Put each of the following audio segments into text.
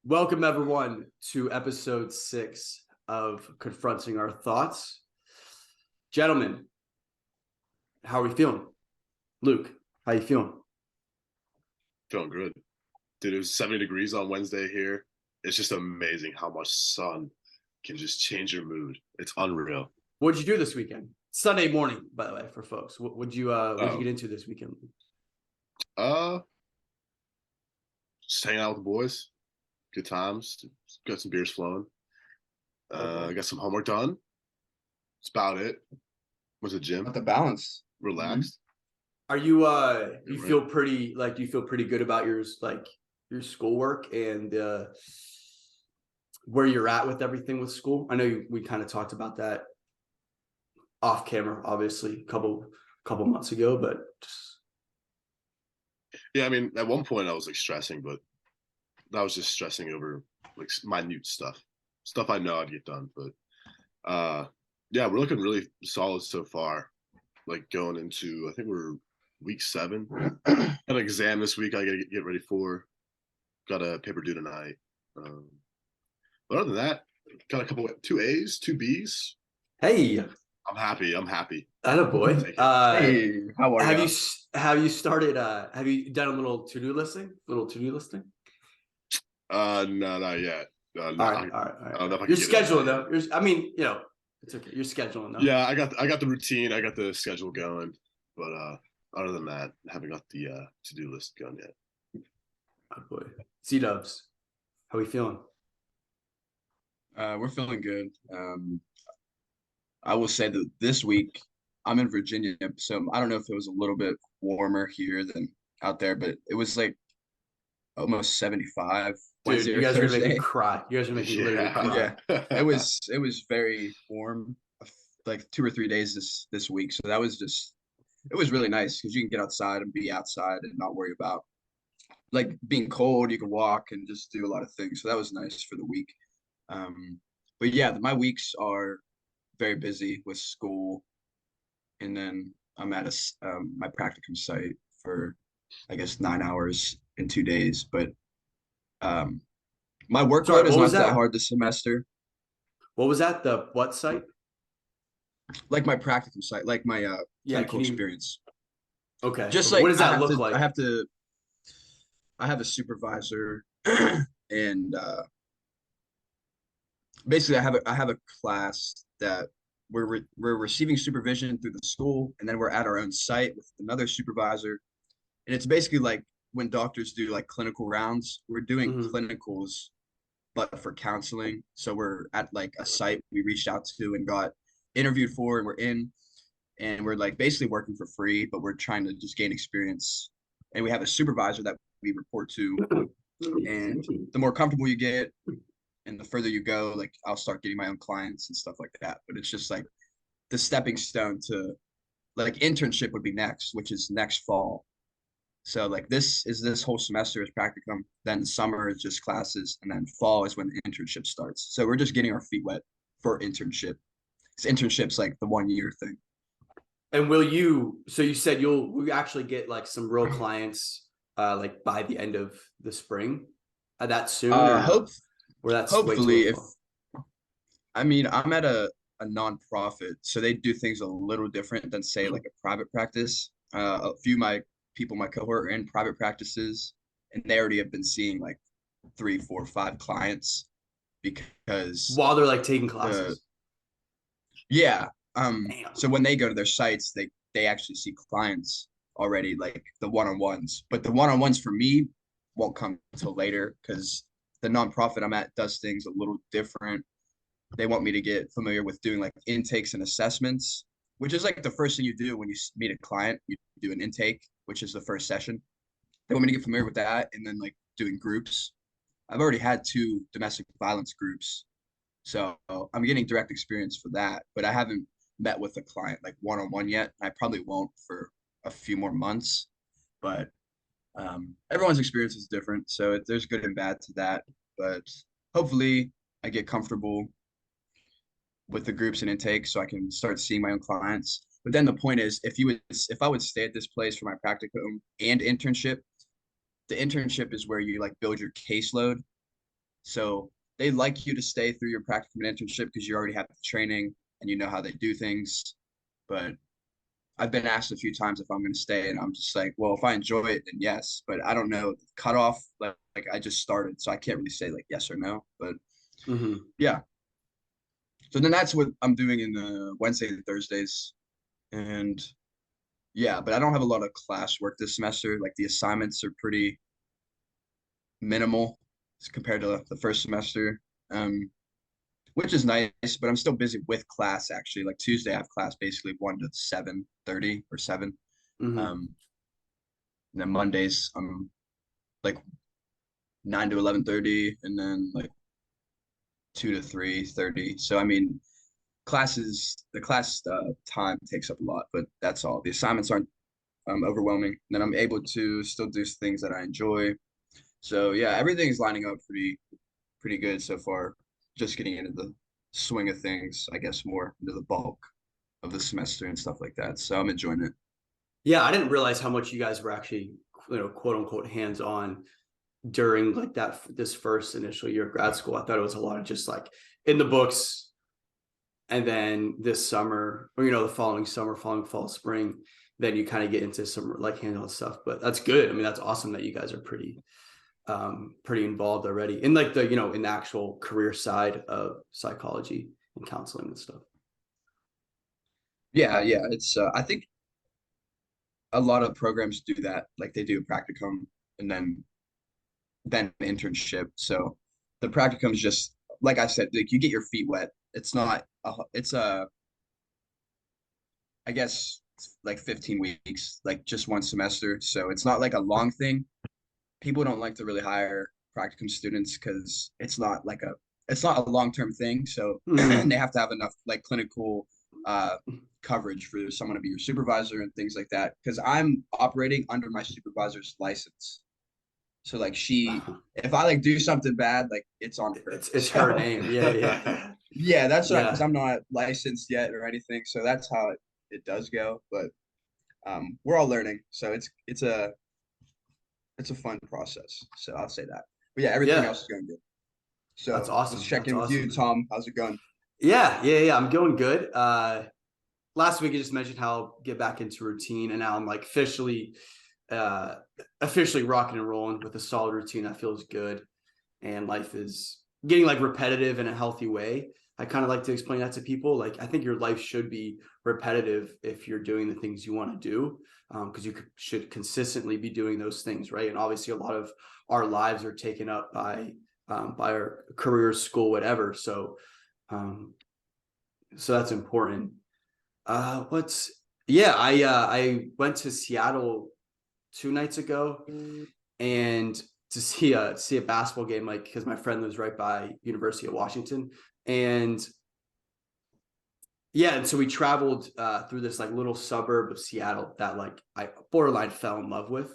Welcome, everyone, to episode 6 of Confronting Our Thoughts. Gentlemen, how are we feeling? Luke, how you feeling? Feeling good. Dude, it was 70 degrees on Wednesday here. It's just amazing how much sun can just change your mood. It's unreal. What'd you do this weekend? Sunday morning, by the way, for folks. What'd you Oh, get into this weekend? uh, just hanging out with the boys. Good times. Got some beers flowing. Okay. Got some homework done. That's about it. Was the About gym. the balance. Relaxed. Are you Yeah, you right. feel pretty like do you feel pretty good about your schoolwork and where you're at with everything with school? I know we kind of talked about that off camera, obviously, a couple months ago, but just Yeah, I mean, at one point I was like stressing, but I was just stressing over like minute stuff I know I'd get done. But yeah, we're looking really solid so far. Like going into, I think we're week 7. Got an exam this week. I gotta get ready for. Got a paper due tonight. Um, but other than that, got a couple 2 A's, 2 B's. hey, I'm happy. I'm happy. I'll attaboy. take it. Hey, how are Have you you? have you started? Have you done a little to-do listing? Little to-do listing? No, not yet. All No, right, all right, all I right. don't know if I You're can get into that scheduling yet. though. I mean, it's okay. You're scheduling though. Yeah, I got the routine. I got the schedule going. But other than that, I haven't got the to-do list going yet. Oh boy. C-dubs, how we feeling? We're feeling good. I will say that this week I'm in Virginia, so I don't know if it was a little bit warmer here than out there, but it was like almost 75 Dude, Wednesday you or guys are gonna make me Thursday. cry. You guys are making me literally Yeah. cry. Yeah, it was very warm, like 2 or 3 days this week. So that was just it was really nice because you can get outside and be outside and not worry about like being cold. You can walk and just do a lot of things. So that was nice for the week. But yeah, my weeks are very busy with school, and then I'm at my practicum site for I guess 9 hours in 2 days. But um, my Sorry, workload is what was not that that? hard this semester. What was that? The what site? Like my practicum site, like my Yeah, clinical can you experience. okay. Just Okay. What like does that look I like? have to, I have a supervisor, and basically I have a class that we're receiving supervision through the school, and then we're at our own site with another supervisor. And it's basically like when doctors do like clinical rounds, we're doing Hmm. clinicals, but for counseling. So we're at like a site we reached out to and got interviewed for, and we're in, and we're like basically working for free, but we're trying to just gain experience. And we have a supervisor that we report to, and the more comfortable you get and the further you go, like I'll start getting my own clients and stuff like that. But it's just like the stepping stone to like internship would be next, which is next fall. So like this whole semester is practicum, then summer is just classes, and then fall is when the internship starts. So we're just getting our feet wet for internship. Because internship's like the 1 year thing. And so you said we actually get like some real clients like by the end of the spring? That soon or Uh no? hope Or that's way till the hopefully if fall? I mean I'm at a nonprofit, so they do things a little different than say like a private practice. A few of my people, my cohort are in private practices, and they already have been seeing like 3, 4, 5 clients because While they're like taking the classes. yeah. Damn. So when they go to their sites, they actually see clients already, like the one-on-ones. But the one-on-ones for me won't come until later because the nonprofit I'm at does things a little different. They want me to get familiar with doing like intakes and assessments, which is like the first thing you do when you meet a client. You do an intake, which is the first session. They want me to get familiar with that, and then like doing groups. I've already had 2 domestic violence groups, so I'm getting direct experience for that, but I haven't met with a client like one on one yet. I probably won't for a few more months, but everyone's experience is different. So there's good and bad to that. But hopefully, I get comfortable with the groups and intake so I can start seeing my own clients. But then the point is, if I would stay at this place for my practicum and internship, the internship is where you like build your caseload, So they like you to stay through your practicum and internship because you already have the training and you know how they do things. But I've been asked a few times if I'm going to stay, and I'm just like, well, if I enjoy it, then yes. But I don't know the cutoff. Like I just started, so I can't really say like yes or no. But Mm-hmm. yeah. So then that's what I'm doing in the Wednesdays and Thursdays, and yeah. But I don't have a lot of class work this semester. Like the assignments are pretty minimal as compared to the first semester. Which is nice, but I'm still busy with class actually. Like Tuesday, I have class basically 1 to 7:30 or 7. Mm-hmm. Um, and then Mondays, I'm like 9 to 11:30, and then like 2 to 3:30. So I mean, the class time takes up a lot, but that's all. The assignments aren't overwhelming. And then I'm able to still do things that I enjoy. So yeah, everything is lining up pretty good so far. Just getting into the swing of things, I guess, more into the bulk of the semester and stuff like that. So I'm enjoying it. Yeah, I didn't realize how much you guys were actually, quote unquote, hands on during like this first initial year of grad school. I thought it was a lot of just like in the books, and then this summer, or the following summer, following fall, spring, then you kind of get into some like hands-on stuff. But that's good. I mean, that's awesome that you guys are pretty involved already in like the in the actual career side of psychology and counseling and stuff. Yeah, yeah. It's I think a lot of programs do that. Like they do a practicum and then internship. So the practicum is just like I said, like you get your feet wet. It's not it's a I guess like 15 weeks, like just one semester. So it's not like a long thing. People don't like to really hire practicum students because it's not a long-term thing. So Mm-hmm. they have to have enough like clinical uh coverage for someone to be your supervisor and things like that. Because I'm operating under my supervisor's license. So like if I like do something bad, like it's on her. It's her So name. Yeah, yeah. yeah, that's right. Because Yeah. I'm not licensed yet or anything. So that's how it does go. But we're all learning. So it's a fun process. So I'll say that. But yeah, everything Yeah. else is going good. That's So let's awesome. check That's in with you, awesome. Tom. How's it going? Yeah. I'm going good. Last week I just mentioned how I'll get back into routine, and now I'm like uh officially rocking and rolling with a solid routine that feels good, and life is getting like repetitive in a healthy way. I kind of like to explain that to people. Like, I think your life should be repetitive if you're doing the things you want to do, because you should consistently be doing those things, right? And obviously, a lot of our lives are taken up by our career, school, whatever. Um, so that's important. What's Yeah, I went to Seattle 2 nights ago, and to see a basketball game, like because my friend lives right by University of Washington. And yeah, and so we traveled through this like little suburb of Seattle that like I borderline fell in love with.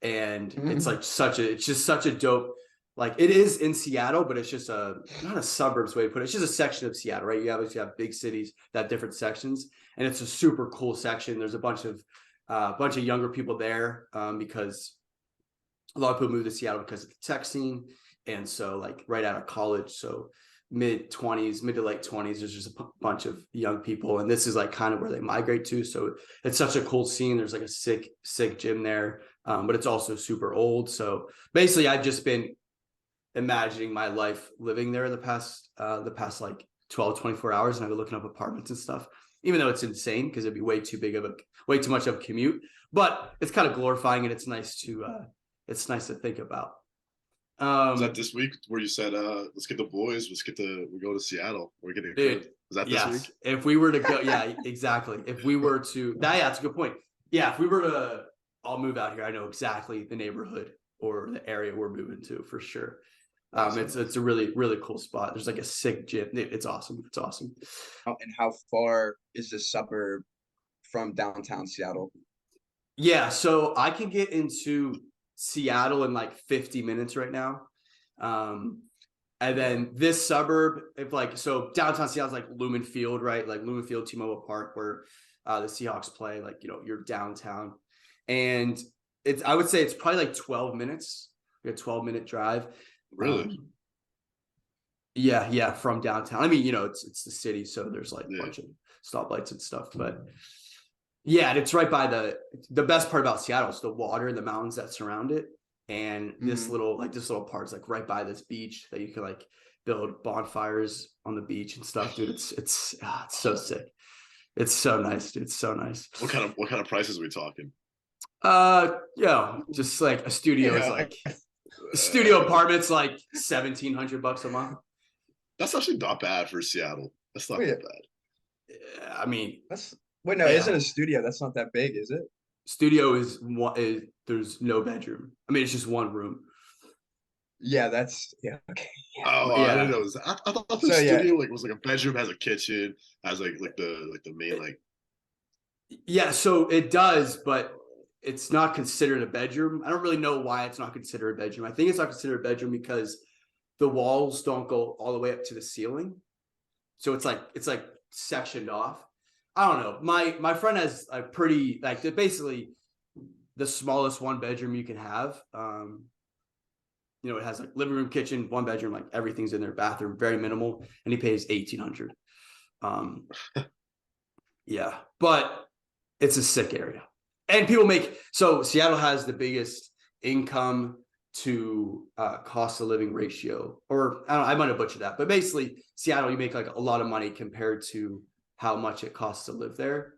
And it's like it's just such a dope, like it is in Seattle, but it's just not a suburbs way to put it. It's just a section of Seattle, right? You obviously have big cities that have different sections, and it's a super cool section. There's a bunch of younger people there, because a lot of people move to Seattle because of the tech scene. And so like right out of college, so mid-20s, mid to late 20s, there's just a bunch of young people, and this is like kind of where they migrate to. So it's such a cool scene. There's like a sick gym there, but it's also super old. So basically I've just been imagining my life living there the past like 12, 24 hours, and I've been looking up apartments and stuff, even though it's insane because it'd be way too much of a commute. But it's kind of glorifying, and it's nice to think about. Was that um this week where you said, let's get the boys, we go to Seattle, we're getting a crib? Dude, Was that this yes, week? if we were to go, yeah, exactly, if we were to that, yeah, that's a good point. Yeah, if we were to all move out here, I know exactly the neighborhood or the area we're moving to for sure. Awesome. It's a really cool spot. There's like a sick gym. It's awesome. And how far is this suburb from downtown Seattle? Yeah, so I can get into Seattle in like 50 minutes right now. And then this suburb, if like, so downtown Seattle's like Lumen Field, right? Like Lumen Field, T-Mobile Park, where the Seahawks play, like, you're downtown. And I would say it's probably like 12 minutes, like a 12-minute drive. Really? Um, Yeah, from downtown. I mean, it's the city, so there's like a Yeah. bunch of stoplights and stuff. But yeah, and it's right by the best part about Seattle is the water and the mountains that surround it. And this little part's like right by this beach that you can like build bonfires on the beach and stuff, dude. It's so sick. It's so nice, dude. It's so nice. What kind of prices are we talking? Just like a studio is Yeah. like a studio apartment's like $1,700 a month. That's actually not bad for Seattle. That's not Yeah. that bad. Yeah, I mean, Wait, no, Yeah. isn't a studio? That's not that big, is it? studio is there's no bedroom. I mean, it's just one room. Yeah, okay. Oh, Yeah. I didn't know. I thought the So, yeah. studio was like a bedroom, has a kitchen, has like the main like. Yeah, so it does, but it's not considered a bedroom. I don't really know why it's not considered a bedroom. I think it's not considered a bedroom because the walls don't go all the way up to the ceiling. So it's like sectioned off. I don't know. My friend has a pretty like basically the smallest one bedroom you can have. It has like living room, kitchen, one bedroom, like everything's in their bathroom, very minimal, and he pays $1,800. Yeah, but it's a sick area, and so Seattle has the biggest income to cost of living ratio, or I might have butchered that, but basically Seattle, you make like a lot of money compared to how much it costs to live there.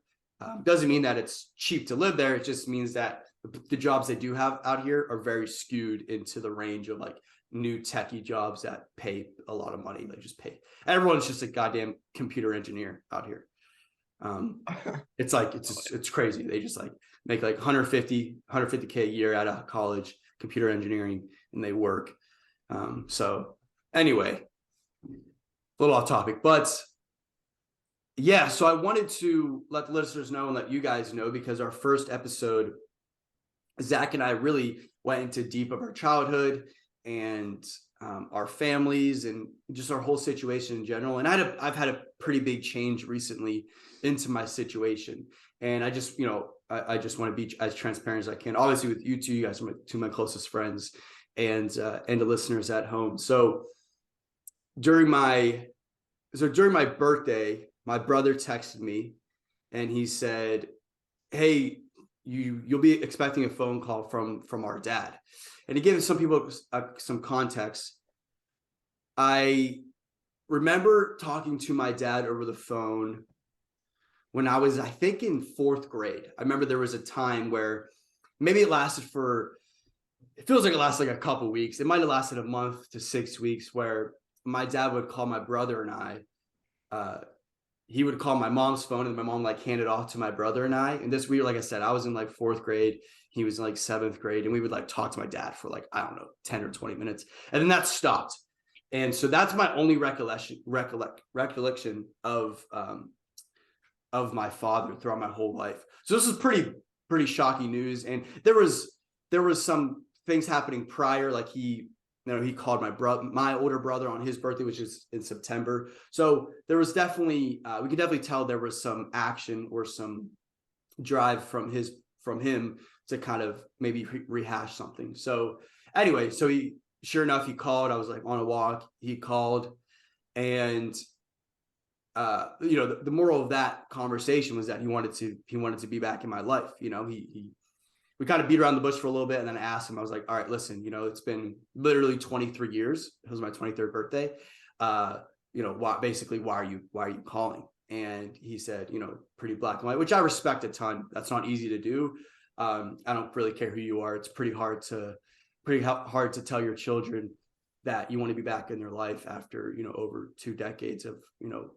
Doesn't mean that it's cheap to live there. It just means that the jobs they do have out here are very skewed into the range of like new techie jobs that pay a lot of money. They just pay. Everyone's just a goddamn computer engineer out here. It's like it's crazy. They just like make like 150K a year out of college, computer engineering, and they work. So anyway, a little off topic, but yeah, so I wanted to let the listeners know and let you guys know, because our first episode, Zach and I really went into deep of our childhood and our families and just our whole situation in general. And I've had a pretty big change recently into my situation. And I just, I just want to be as transparent as I can. Obviously with you two, you guys are two of my closest friends and the listeners at home. So during my birthday, my brother texted me and he said, "Hey, you'll be expecting a phone call from our dad." And to give some people some context, I remember talking to my dad over the phone when I was, I think, in 4th grade. I remember there was a time where maybe it feels like it lasted like a couple weeks. It might have lasted a month to 6 weeks, where my dad would call my brother and I. He would call my mom's phone and my mom like handed off to my brother and I. And like I said, I was in like 4th grade. He was in like 7th grade. And we would like talk to my dad for like, I don't know, 10 or 20 minutes. And then that stopped. And so that's my only recollection of my father throughout my whole life. So this is pretty shocking news. And there was some things happening prior, like he called my older brother on his birthday, which is in September. So there was definitely, we could definitely tell there was some action or some drive from him to kind of maybe rehash something. So anyway, sure enough, he called. I was like on a walk. He called, and the moral of that conversation was that he wanted to be back in my life. We kind of beat around the bush for a little bit, and then I asked him, I was like, all right, listen, it's been literally 23 years. It was my 23rd birthday. Why are you calling? And he said, pretty black and white, which I respect a ton. That's not easy to do. I don't really care who you are. It's pretty hard to tell your children that you want to be back in their life after, over 2 decades of,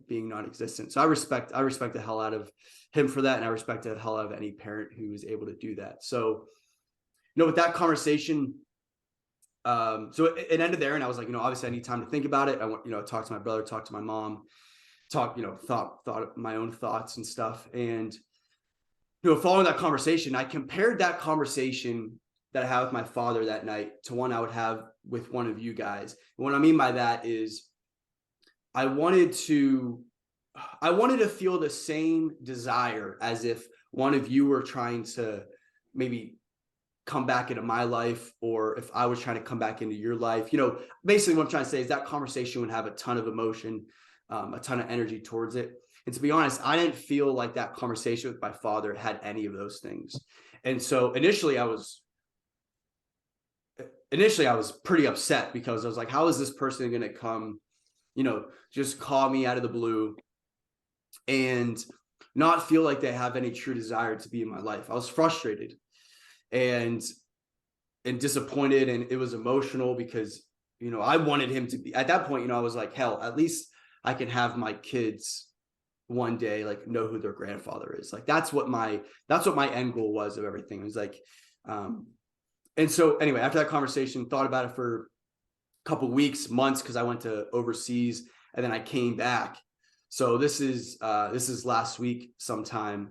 being non-existent. So I respect the hell out of him for that. And I respect the hell out of any parent who is able to do that. So, with that conversation, so it ended there. And I was like, obviously I need time to think about it. I want, talk to my brother, talk to my mom, thought my own thoughts and stuff. And, following that conversation, I compared that conversation that I had with my father that night to one I would have with one of you guys. And what I mean by that is I wanted to feel the same desire as if one of you were trying to maybe come back into my life, or if I was trying to come back into your life. Basically what I'm trying to say is that conversation would have a ton of emotion, a ton of energy towards it. And to be honest, I didn't feel like that conversation with my father had any of those things. And so initially I was pretty upset, because I was like, how is this person going to come, just call me out of the blue and not feel like they have any true desire to be in my life? I was frustrated and disappointed, and it was emotional because, I wanted him to be, at that point, I was like, hell, at least I can have my kids one day like know who their grandfather is. Like that's what my end goal was of everything. It was like, and so anyway, after that conversation, thought about it for a couple weeks, months, because I went to overseas and then I came back. So this is last week sometime.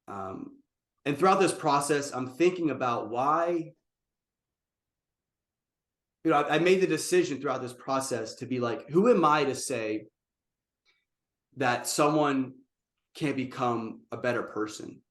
And throughout this process, I'm thinking about why, I made the decision throughout this process to be like, who am I to say that someone can't become a better person?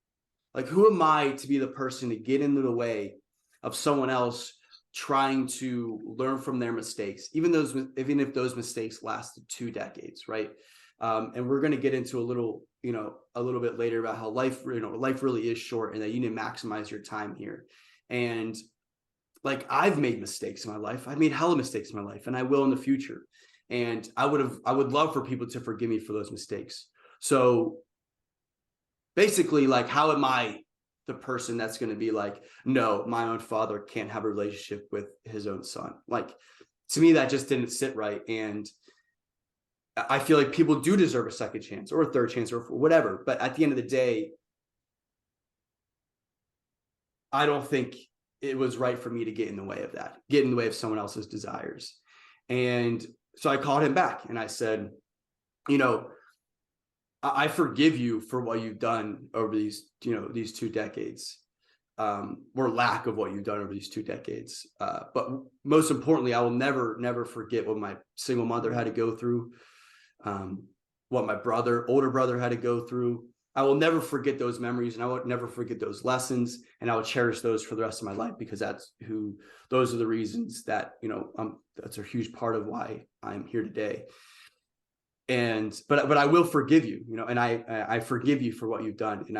Like, who am I to be the person to get into the way of someone else trying to learn from their mistakes, even if those mistakes lasted 2 decades, right? And we're going to get into a little bit later about how life really is short, and that you need to maximize your time here. And like, I've made mistakes in my life. I've made hella mistakes in my life, and I will in the future. And I would love for people to forgive me for those mistakes. So basically, like, how am I the person that's going to be like, no, my own father can't have a relationship with his own son? Like, to me, that just didn't sit right. And I feel like people do deserve a second chance or a third chance or whatever. But at the end of the day, I don't think it was right for me to get in the way of someone else's desires. And so I called him back and I said, I forgive you for what you've done over these 2 decades, or lack of what you've done over these 2 decades. But most importantly, I will never forget what my single mother had to go through, what my older brother had to go through. I will never forget those memories, and I will never forget those lessons, and I will cherish those for the rest of my life, because those are the reasons that, that's a huge part of why I'm here today. But I will forgive you, and I forgive you for what you've done. And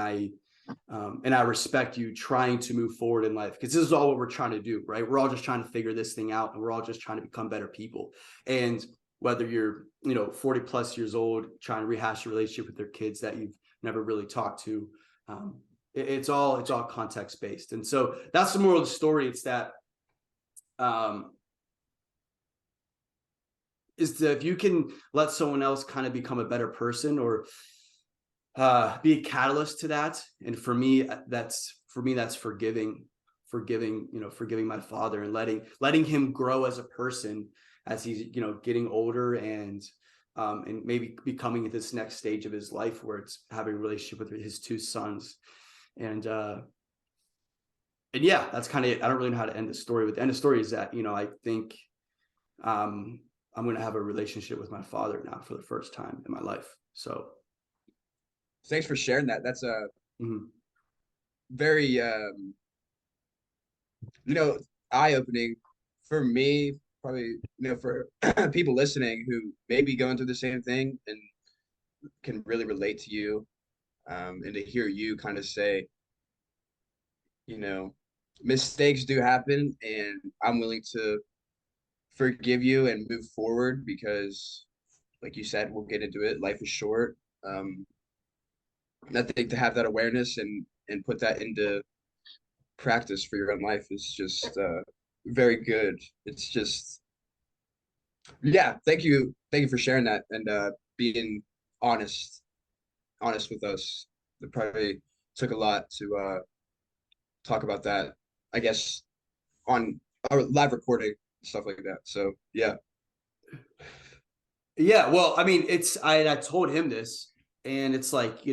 I respect you trying to move forward in life, because this is all what we're trying to do, right? We're all just trying to figure this thing out, and we're all just trying to become better people. And whether you're, 40 plus years old, trying to rehash a relationship with their kids that you've never really talked to, it's all context based. And so that's the moral of the story. It's that, is that if you can let someone else kind of become a better person, or be a catalyst to that. And for me, that's forgiving my father, and letting him grow as a person as he's, getting older, and maybe becoming at this next stage of his life where it's having a relationship with his 2 sons. And yeah, that's kind of it. I don't really know how to end the story, but the end of the story is that, I think, I'm going to have a relationship with my father now for the first time in my life. So thanks for sharing that. That's a very, eye-opening for me, probably, for people listening who may be going through the same thing and can really relate to you, and to hear you kind of say, mistakes do happen, and I'm willing to forgive you and move forward, because like you said, we'll get into it, life is short. I think to have that awareness and put that into practice for your own life is just very good. It's just, yeah, thank you for sharing that, and being honest with us. It probably took a lot to talk about that, I guess, on our live recording, stuff like that. So yeah. Well, I mean, I told him this, and it's like,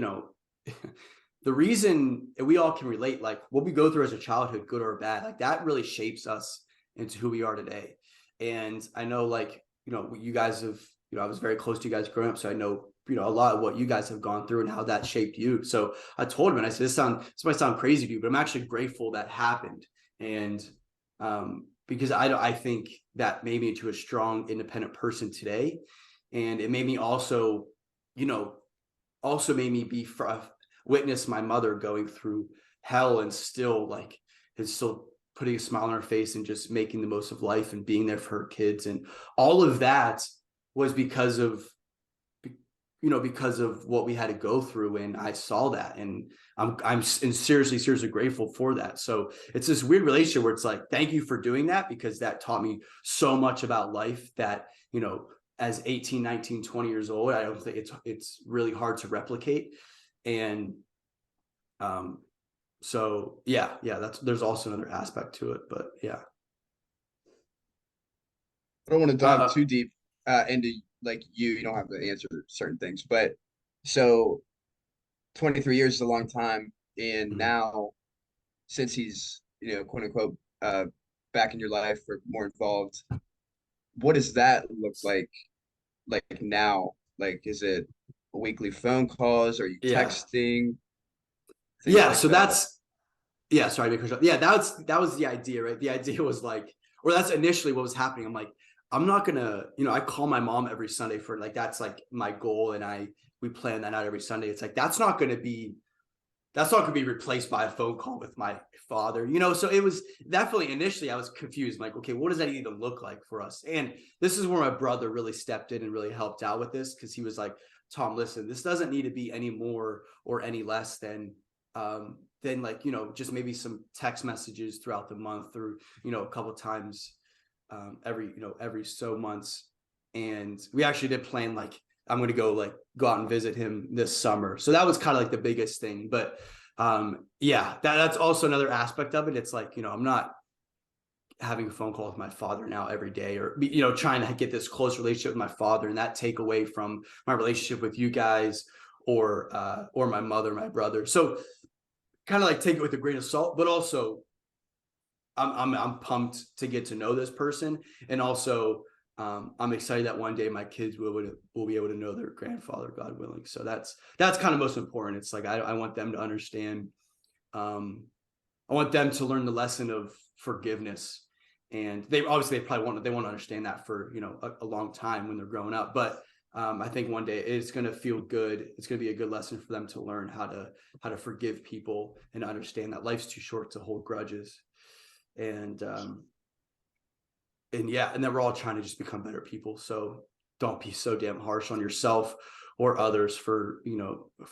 the reason, and we all can relate, like what we go through as a childhood, good or bad, like that really shapes us into who we are today. And I know, like, you guys have, I was very close to you guys growing up, so I know, a lot of what you guys have gone through and how that shaped you. So I told him, and I said, this might sound crazy to you, but I'm actually grateful that happened, And because I think that made me into a strong, independent person today. And it made me also, also made me witness my mother going through hell and still is still putting a smile on her face and just making the most of life and being there for her kids. And all of that was because of what we had to go through. And I saw that, and I'm seriously grateful for that. So it's this weird relationship where it's like, thank you for doing that, because that taught me so much about life that, as 18, 19, 20 years old, I don't think it's really hard to replicate. And so there's also another aspect to it, but yeah. I don't want to dive too deep into like you don't have to answer certain things, but so 23 years is a long time, and now since he's quote unquote back in your life or more involved, what does that look like now? Like, is it weekly phone calls? Are you Yeah. texting? Things Yeah. like So that. yeah, sorry, yeah, that was the idea, right? The idea was like, or that's initially what was happening. I'm like, I'm not gonna, I call my mom every Sunday for that's like my goal, and we plan that out every Sunday. It's like that's not gonna be replaced by a phone call with my father, So it was definitely initially I was confused, like, okay, what does that even look like for us? And this is where my brother really stepped in and really helped out with this, because he was like, Tom, listen, this doesn't need to be any more or any less than just maybe some text messages throughout the month, or a couple of times every so months. And we actually did plan I'm going to go out and visit him this summer. So that was kind of like the biggest thing. But that's also another aspect of it. It's like, I'm not having a phone call with my father now every day, or trying to get this close relationship with my father, and that take away from my relationship with you guys, or my mother, my brother. So kind of take it with a grain of salt, but also I'm pumped to get to know this person. And also I'm excited that one day my kids will be able to know their grandfather, God willing. So that's kind of most important. It's like, I want them to understand. I want them to learn the lesson of forgiveness. And they probably want to understand that for, a long time when they're growing up. But I think one day it's going to feel good. It's going to be a good lesson for them to learn how to forgive people, and understand that life's too short to hold grudges. And then we're all trying to just become better people. So don't be so damn harsh on yourself or others for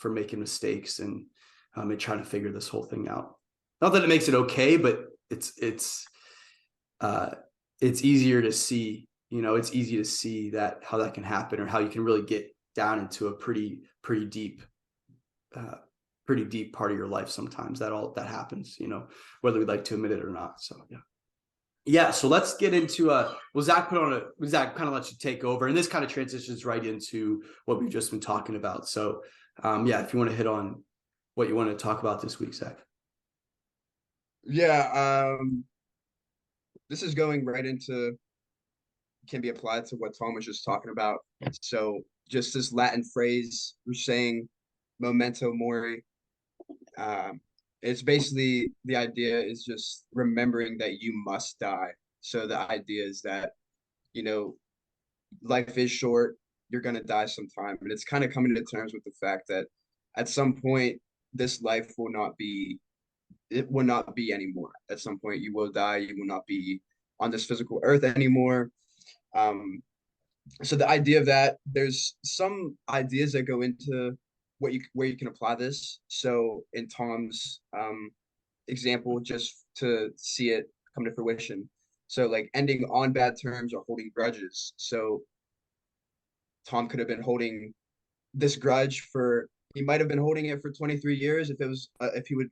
making mistakes, and trying to figure this whole thing out. Not that it makes it okay, but it's easier to see, it's easy to see that how that can happen, or how you can really get down into a pretty deep part of your life. Sometimes that happens, whether we like to admit it or not. So yeah. So let's get into Zach kind of lets you take over, and this kind of transitions right into what we've just been talking about. So if you want to hit on what you want to talk about this week, Zach. Yeah, this is going right into, can be applied to what Tom was just talking about. So just this Latin phrase, we're saying memento mori. It's basically, the idea is just remembering that you must die. So the idea is that, life is short, you're going to die sometime. And it's kind of coming to terms with the fact that at some point, this life will not be anymore. At some point, you will die. You will not be on this physical earth anymore. So the idea of that, there's some ideas that go into where you can apply this. So in Tom's example, just to see it come to fruition. So like ending on bad terms or holding grudges. So Tom could have been holding this grudge he might have been holding it for 23 years if he would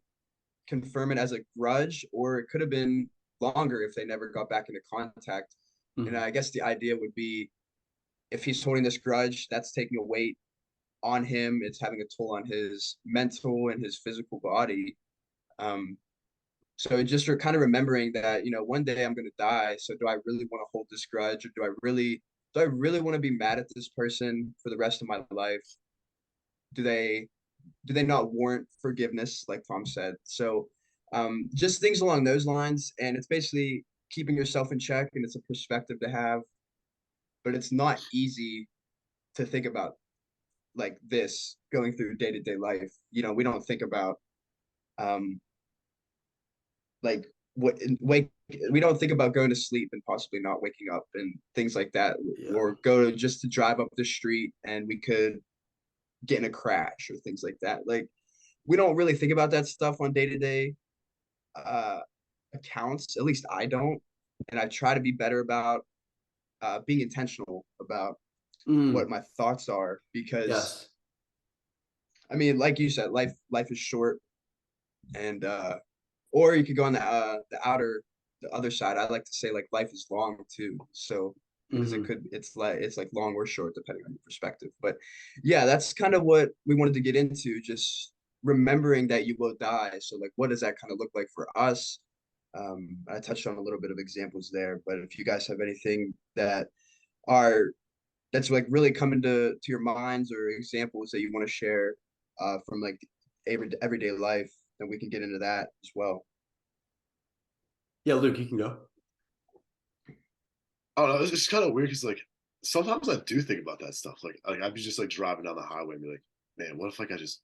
confirm it as a grudge, or it could have been longer if they never got back into contact. Mm-hmm. And I guess the idea would be, if he's holding this grudge, that's taking a weight on him. It's having a toll on his mental and his physical body. So just kind of remembering that, one day I'm going to die. So do I really want to hold this grudge, or do I really want to be mad at this person for the rest of my life? Do they not warrant forgiveness, like Tom said? So Just things along those lines. And it's basically keeping yourself in check, and it's a perspective to have, but it's not easy to think about like this going through day-to-day life. We don't think about um like wake we don't think about going to sleep and possibly not waking up and things like that, Yeah. or go to just to drive up the street and we could get in a crash or things like that. Like, we don't really think about that stuff on day-to-day uh accounts. At least I don't. And I try to be better about being intentional about what Mm, my thoughts are, because yes. I mean, like you said, life is short. And or you could go on the other side. I like to say like life is long too. So because Hmm. it's like long or short depending on your perspective. But yeah, that's kind of what we wanted to get into, just remembering that you will die. So like, what does that kind of look like for us? I touched on a little bit of examples there, but if you guys have anything are that's like really coming to your minds, or examples that you want to share from like everyday life, then we can get into that as well. Yeah, Luke, you can go. I don't know. It's just kind of weird because like sometimes I do think about that stuff. Like I'd be just like driving down the highway and be like, man, what if like I just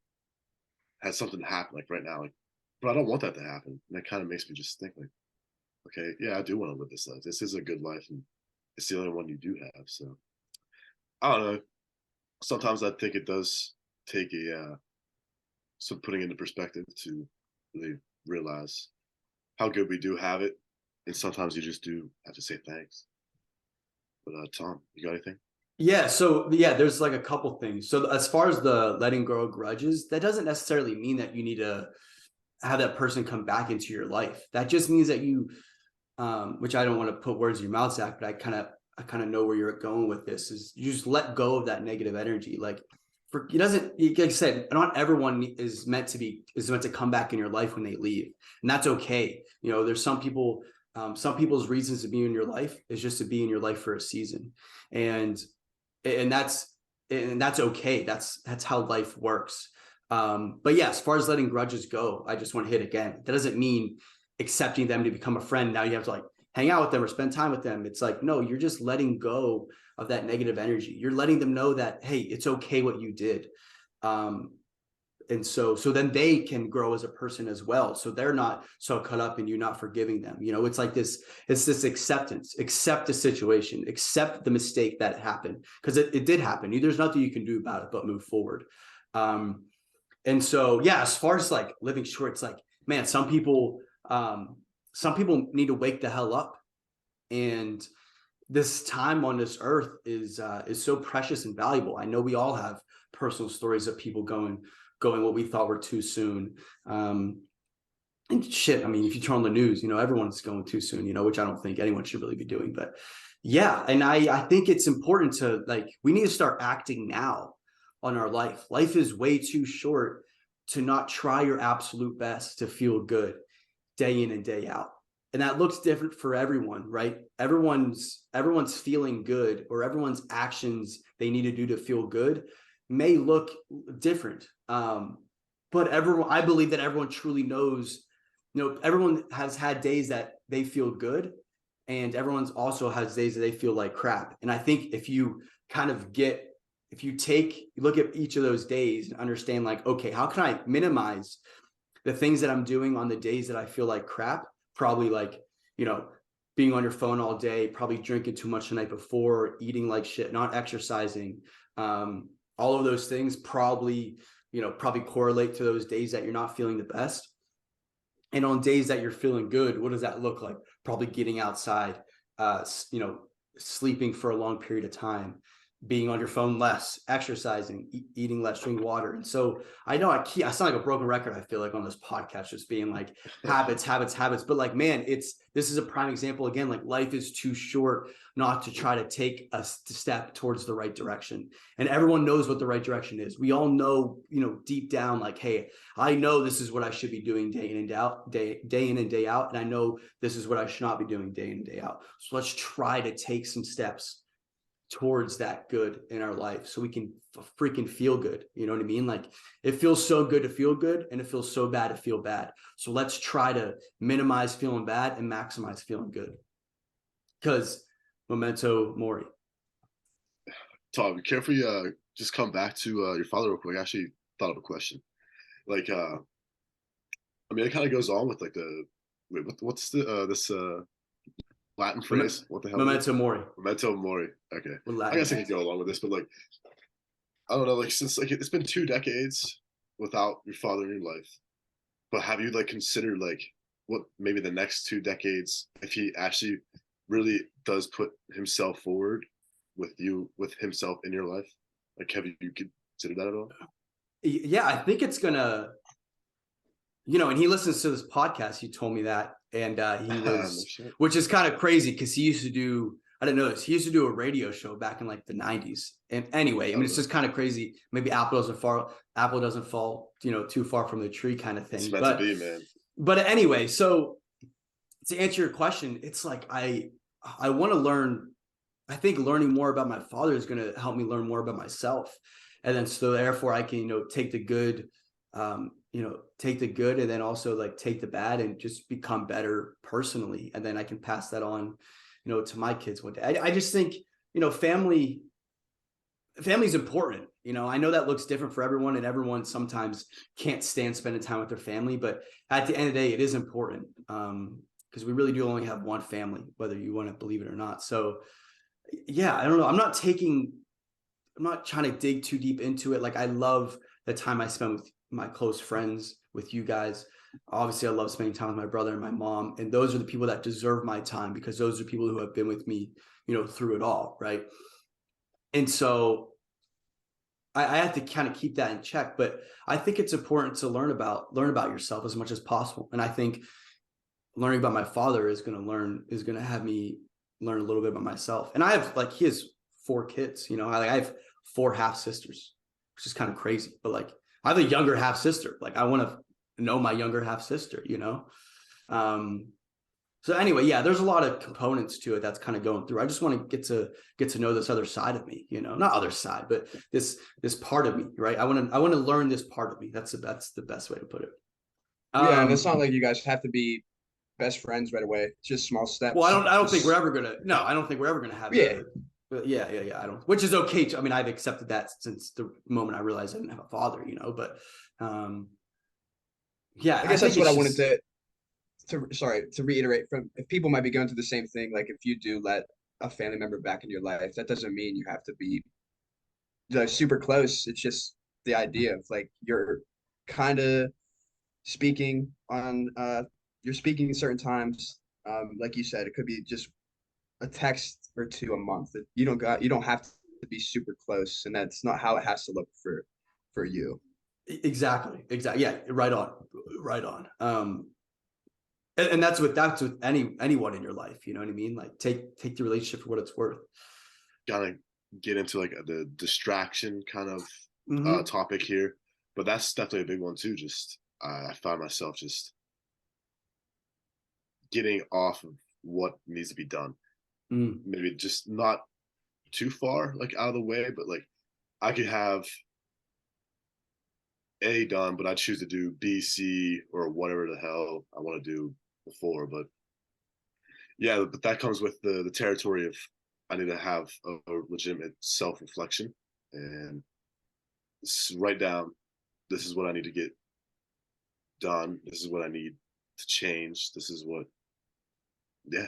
had something happen like right now? Like, but I don't want that to happen. And that kind of makes me just think like, okay, yeah, I do want to live this life. This is a good life, and it's the only one you do have. So I don't know. Sometimes I think it does take some putting into perspective to really realize how good we do have it, and sometimes you just do have to say thanks. But Tom, you got anything? Yeah, so yeah, there's like a couple things. So as far as the letting go of grudges, that doesn't necessarily mean that you need to have that person come back into your life. That just means that you, which I don't want to put words in your mouth, Zach, but I kind of know where you're going with this. Is you just let go of that negative energy. Like, for it doesn't, like I said, not everyone is meant to come back in your life when they leave, and that's okay. There's some people's reasons to be in your life is just to be in your life for a season, and and that's okay. That's how life works. But yeah, as far as letting grudges go, I just want to hit again. That doesn't mean accepting them to become a friend. Now you have to like hang out with them or spend time with them. It's like, no, you're just letting go of that negative energy. You're letting them know that, hey, it's okay what you did. Um, and so then they can grow as a person as well. So they're not so caught up in you not forgiving them. It's like this acceptance. Accept the situation, accept the mistake that happened, because it did happen. There's nothing you can do about it but move forward. um and so yeah, as far as like living short, it's like, man, some people need to wake the hell up. And this time on this earth is so precious and valuable. I know we all have personal stories of people going what we thought were too soon. And shit, I mean, if you turn on the news, everyone's going too soon, which I don't think anyone should really be doing. But yeah, and I think it's important to, like, we need to start acting now on our life. Life is way too short to not try your absolute best to feel good day in and day out. And that looks different for everyone, right? Everyone's feeling good, or everyone's actions they need to do to feel good may look different. But I believe that everyone truly knows, everyone has had days that they feel good, and everyone's also has days that they feel like crap. And I think if you look at each of those days and understand, like, okay, how can I minimize the things that I'm doing on the days that I feel like crap? Probably like, being on your phone all day, probably drinking too much the night before, eating like shit, not exercising. All of those things probably correlate to those days that you're not feeling the best. And on days that you're feeling good, what does that look like? Probably getting outside, sleeping for a long period of time, being on your phone less, exercising, eating less, drinking water. And so I know I sound like a broken record, I feel like, on this podcast, just being like habits, habits, habits. But like, man, this is a prime example again. Like, life is too short not to try to take a step towards the right direction. And everyone knows what the right direction is. We all know, deep down, like, hey, I know this is what I should be doing day in and day out. And I know this is what I should not be doing day in and day out. So let's try to take some steps towards that good in our life so we can freaking feel good. You know what I mean? Like it feels so good to feel good and it feels so bad to feel bad. So let's try to minimize feeling bad and maximize feeling good. Because memento mori. Tom, be careful. Just come back to your father real quick. I actually thought of a question. Like, I mean, it kind of goes on with like what's the this Latin phrase? What the hell? Memento mori. Memento mori. Okay, I guess I could go along with this, but like, I don't know. Like, since like it's been 2 decades without your father in your life, but have you like considered like what maybe the next 2 decades, if he actually really does put himself forward with himself in your life? Like, have you considered that at all? Yeah, I think it's gonna, and he listens to this podcast. He told me that, and he was, which is kind of crazy because he used to do. I didn't know this. He used to do a radio show back in like the 90s. And anyway, I mean, it's just kind of crazy. Maybe apple doesn't fall, too far from the tree kind of thing. It's meant to be, man. But anyway, so to answer your question, it's like I want to learn. I think learning more about my father is going to help me learn more about myself. And then so therefore I can, take the good, take the good and then also like take the bad and just become better personally. And then I can pass that on, to my kids one day. I just think, family's important. I know that looks different for everyone and everyone sometimes can't stand spending time with their family, but at the end of the day, it is important because we really do only have one family, whether you want to believe it or not. So yeah, I don't know. I'm not trying to dig too deep into it. Like I love the time I spend with my close friends, with you guys. Obviously, I love spending time with my brother and my mom. And those are the people that deserve my time because those are people who have been with me, through it all. Right. And so I have to kind of keep that in check. But I think it's important to learn about yourself as much as possible. And I think learning about my father is going to have me learn a little bit about myself. And I have he has 4 kids, I have 4 half sisters, which is kind of crazy, but like I have a younger half sister. Like I want to know my younger half sister, so anyway, yeah, there's a lot of components to it that's kind of going through. I just want to get to know this other side of me, not other side, but this part of me, right? I want to learn this part of me. That's the best way to put it. Yeah, and it's not like you guys have to be best friends right away. It's just small steps. Well, I don't think we're ever gonna have but yeah. I don't, which is okay. I mean, I've accepted that since the moment I realized I didn't have a father, but yeah, I guess that's what I wanted to reiterate from, if people might be going through the same thing. Like if you do let a family member back in your life, that doesn't mean you have to be super close. It's just the idea of like you're kind of speaking on you're speaking certain times. Like you said, it could be just a text or 2 a month. You don't have to be super close, and that's not how it has to look for you. Exactly. Yeah, right on. And that's with anyone in your life. You know what I mean? Like take the relationship for what it's worth. Gotta get into like the distraction kind of topic here, but that's definitely a big one too. Just I find myself just getting off of what needs to be done. Maybe just not too far like out of the way, but like I could have A done, but I choose to do B, C, or whatever the hell I want to do before. But yeah, but that comes with the territory of I need to have a legitimate self-reflection and write down, this is what I need to get done. This is what I need to change. This is what, yeah.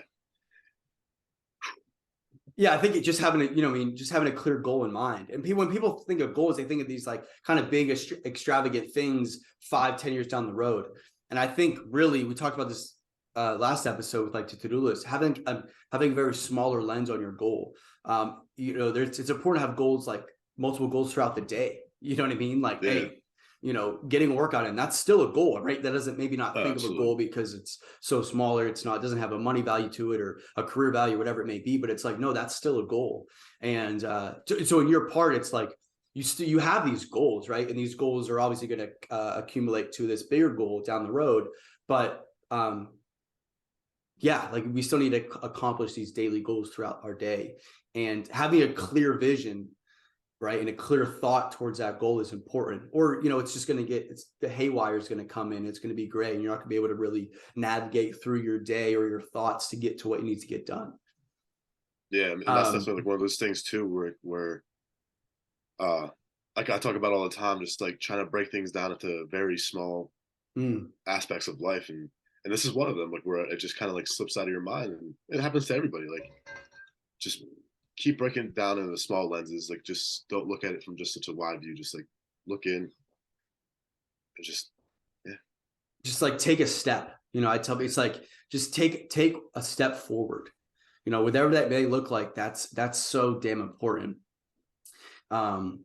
Yeah, I think just having a clear goal in mind. And when people think of goals, they think of these like kind of big, extravagant things 5-10 years down the road. And I think really, we talked about this last episode with like to-do list, having a very smaller lens on your goal. It's important to have goals, like multiple goals throughout the day. You know what I mean? Like, hey, getting a workout in, that's still a goal, right? That doesn't maybe not think of a goal because it's so smaller. It doesn't have a money value to it or a career value, whatever it may be, but it's like, no, that's still a goal. And so in your part, it's like, you have these goals, right? And these goals are obviously going to accumulate to this bigger goal down the road. But yeah, like we still need to accomplish these daily goals throughout our day, and having a clear vision, right, and a clear thought towards that goal is important. Or it's just going to get, it's the haywire is going to come in, it's going to be gray, and you're not going to be able to really navigate through your day or your thoughts to get to what you need to get done. Yeah, and that's definitely like one of those things too, where uh like I talk about all the time, just like trying to break things down into very small aspects of life, and this is one of them, like where it just kind of like slips out of your mind, and it happens to everybody. Like just keep breaking it down into small lenses. Like just don't look at it from just such a wide view. Just like look in and just yeah. Just like take a step. I tell me, it's like just take a step forward. Whatever that may look like, that's so damn important. And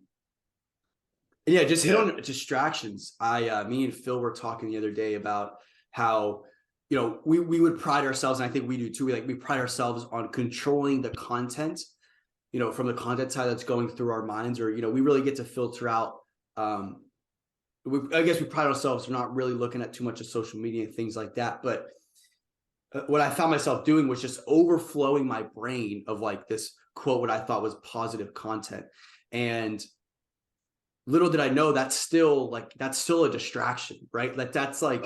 yeah, just hit on distractions. Me and Phil were talking the other day about how we would pride ourselves, and I think we do too. We pride ourselves on controlling the content, from the content side that's going through our minds, or we really get to filter out. I guess we pride ourselves for not really looking at too much of social media and things like that. But what I found myself doing was just overflowing my brain of like this quote, what I thought was positive content, and little did I know that's still a distraction, right? Like that's like,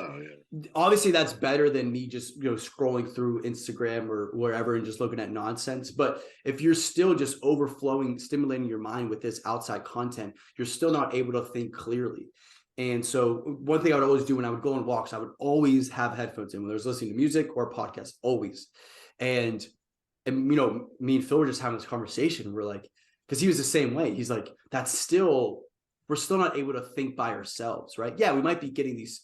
obviously that's better than me just scrolling through Instagram or wherever and just looking at nonsense. But if you're still just overflowing, stimulating your mind with this outside content, you're still not able to think clearly. And so one thing I would always do when I would go on walks, I would always have headphones in, whether I was listening to music or a podcast, always. And me and Phil were just having this conversation. We're like, because he was the same way. He's like, we're still not able to think by ourselves, right? Yeah, we might be getting these,